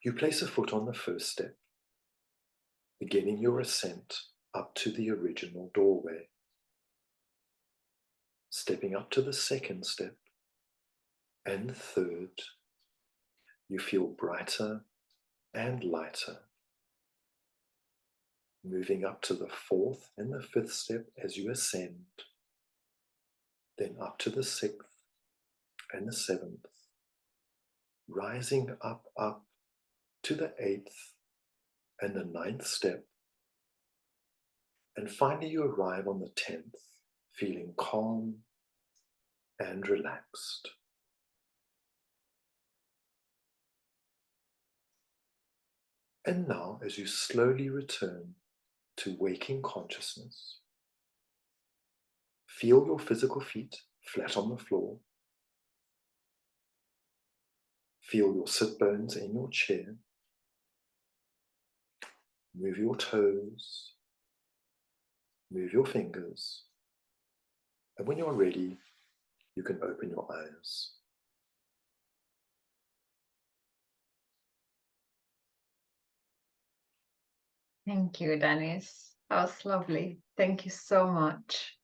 You place a foot on the first step, beginning your ascent up to the original doorway. Stepping up to the second step and the third, you feel brighter and lighter, moving up to the fourth and the fifth step as you ascend, then up to the sixth and the seventh, rising up to the eighth and the ninth step, and finally you arrive on the 10th, feeling calm and relaxed. And now, as you slowly return to waking consciousness, feel your physical feet flat on the floor. Feel your sit bones in your chair. Move your toes. Move your fingers. And when you're ready, you can open your eyes. Thank you, Denis. That was lovely. Thank you so much.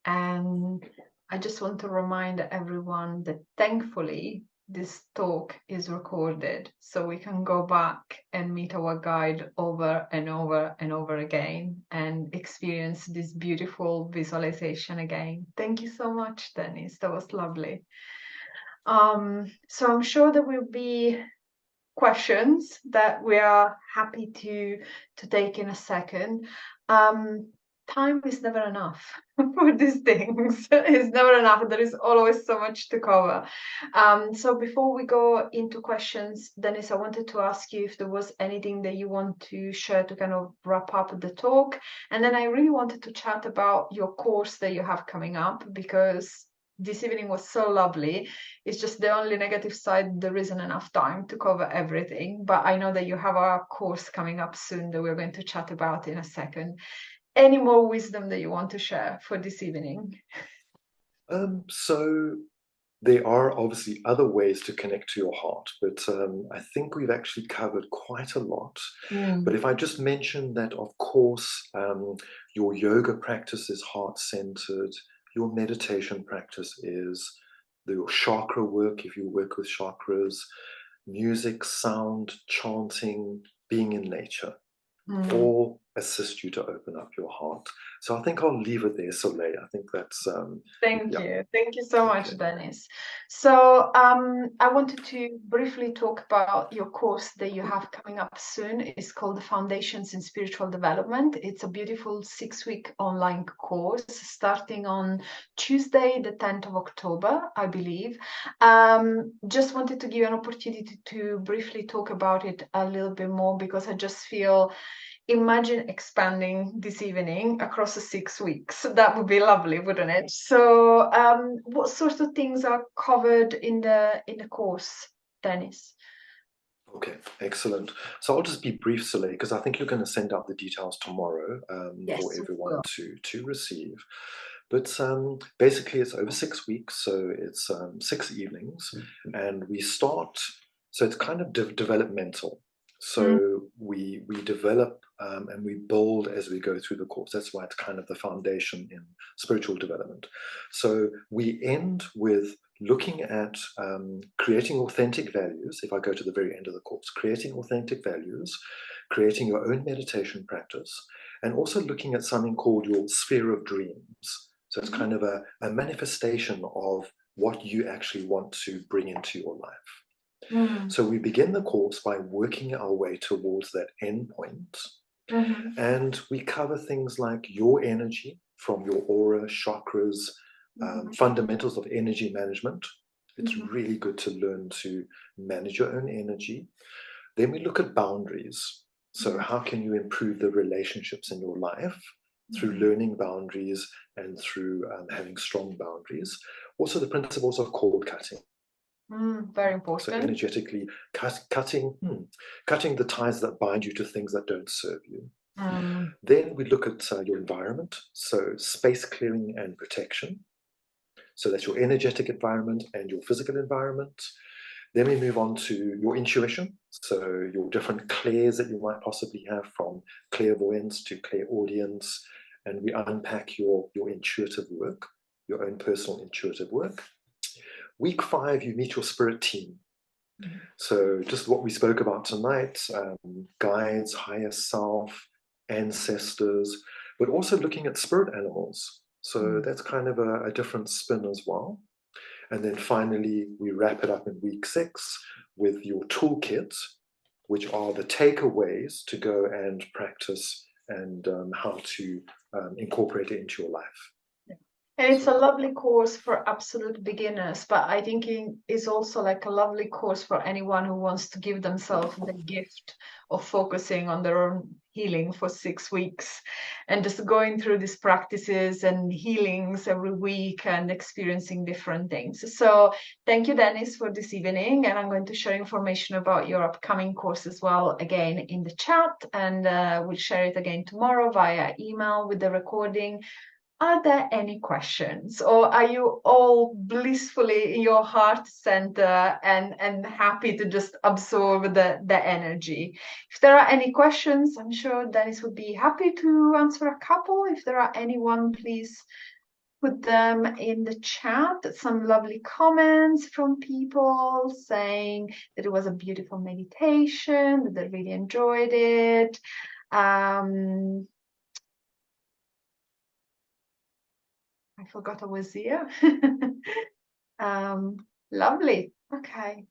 And I just want to remind everyone that thankfully this talk is recorded, so we can go back and meet our guide over and over and over again and experience this beautiful visualization again. Thank you so much, Denis. That was lovely. So I'm sure there will be questions that we are happy to take in a second. Time is never enough for these things. It's never enough. There is always so much to cover. So before we go into questions, Denis, I wanted to ask you if there was anything that you want to share to kind of wrap up the talk. And then I really wanted to chat about your course that you have coming up, because this evening was so lovely. It's just the only negative side, there isn't enough time to cover everything. But I know that you have a course coming up soon that we're going to chat about in a second. Any more wisdom that you want to share for this evening? So there are obviously other ways to connect to your heart, but I think we've actually covered quite a lot. But if I just mention that, of course, your yoga practice is heart-centered, your meditation practice is your chakra work, if you work with chakras, music, sound, chanting, being in nature, all assist you to open up your heart. So I think I'll leave it there, Soleil. I think that's Thank you so much, Denis. So I wanted to briefly talk about your course that you have coming up soon. It's called the Foundations in Spiritual Development. It's a beautiful 6-week online course starting on Tuesday, the 10th of October, I believe. Just wanted to give you an opportunity to briefly talk about it a little bit more, because I just feel, imagine expanding this evening across the 6 weeks. That would be lovely, wouldn't it? So what sorts of things are covered in the course, Denis? Okay, excellent. So I'll just be brief, Soleil, because I think you're going to send out the details tomorrow for everyone to receive. But basically, it's over 6 weeks, so it's 6 evenings, and we start. So it's kind of developmental. So we develop and we build as we go through the course. That's why it's kind of the foundation in spiritual development. So we end with looking at creating authentic values. If I go to the very end of the course, creating authentic values, creating your own meditation practice, and also looking at something called your sphere of dreams. So it's kind of a manifestation of what you actually want to bring into your life. So we begin the course by working our way towards that end point. And we cover things like your energy from your aura, chakras, fundamentals of energy management. It's really good to learn to manage your own energy. Then we look at boundaries. So how can you improve the relationships in your life through learning boundaries and through having strong boundaries. Also the principles of cord cutting. Very important. So energetically cutting the ties that bind you to things that don't serve you. Then we look at your environment, so space clearing and protection. So that's your energetic environment and your physical environment. Then we move on to your intuition, so your different clairs that you might possibly have, from clairvoyance to clairaudience, and we unpack your intuitive work, your own personal intuitive work. Week 5, you meet your spirit team. So just what we spoke about tonight, guides, higher self, ancestors, but also looking at spirit animals. So that's kind of a different spin as well. And then finally, we wrap it up in week 6 with your toolkit, which are the takeaways to go and practice and how to incorporate it into your life. And it's a lovely course for absolute beginners, but I think it is also like a lovely course for anyone who wants to give themselves the gift of focusing on their own healing for 6 weeks and just going through these practices and healings every week and experiencing different things. So thank you, Denis, for this evening. And I'm going to share information about your upcoming course as well, again, in the chat. And we'll share it again tomorrow via email with the recording. Are there any questions, or are you all blissfully in your heart center and happy to just absorb the energy? If there are any questions, I'm sure Dennis would be happy to answer a couple. If there are anyone, please put them in the chat. Some lovely comments from people saying that it was a beautiful meditation, that they really enjoyed it. I forgot I was here. Lovely. Okay.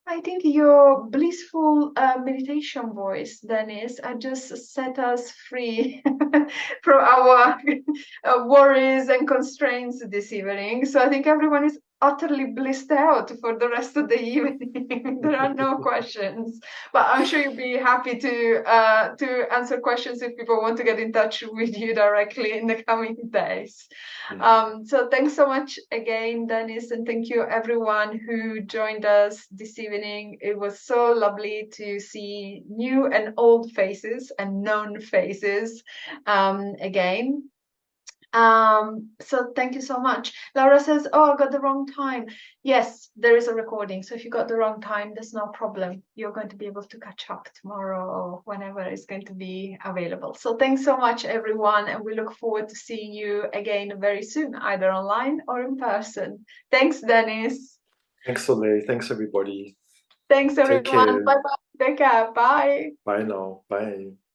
I think your blissful meditation voice, Dennis, just set us free from our worries and constraints this evening. So I think everyone is utterly blissed out for the rest of the evening. There are no questions, but I'm sure you'll be happy to answer questions if people want to get in touch with you directly in the coming days. So thanks so much again, Dennis, and thank you everyone who joined us this evening. It was so lovely to see new and old faces and known faces again. So thank you so much. Laura says, oh, I got the wrong time. Yes, there is a recording. So if you got the wrong time, there's no problem. You're going to be able to catch up tomorrow or whenever it's going to be available. So thanks so much, everyone. And we look forward to seeing you again very soon, either online or in person. Thanks, Dennis. Thanks, Soleil. Thanks, everybody. Thanks, Take everyone. care. Bye-bye. Take care. Bye. Bye now. Bye.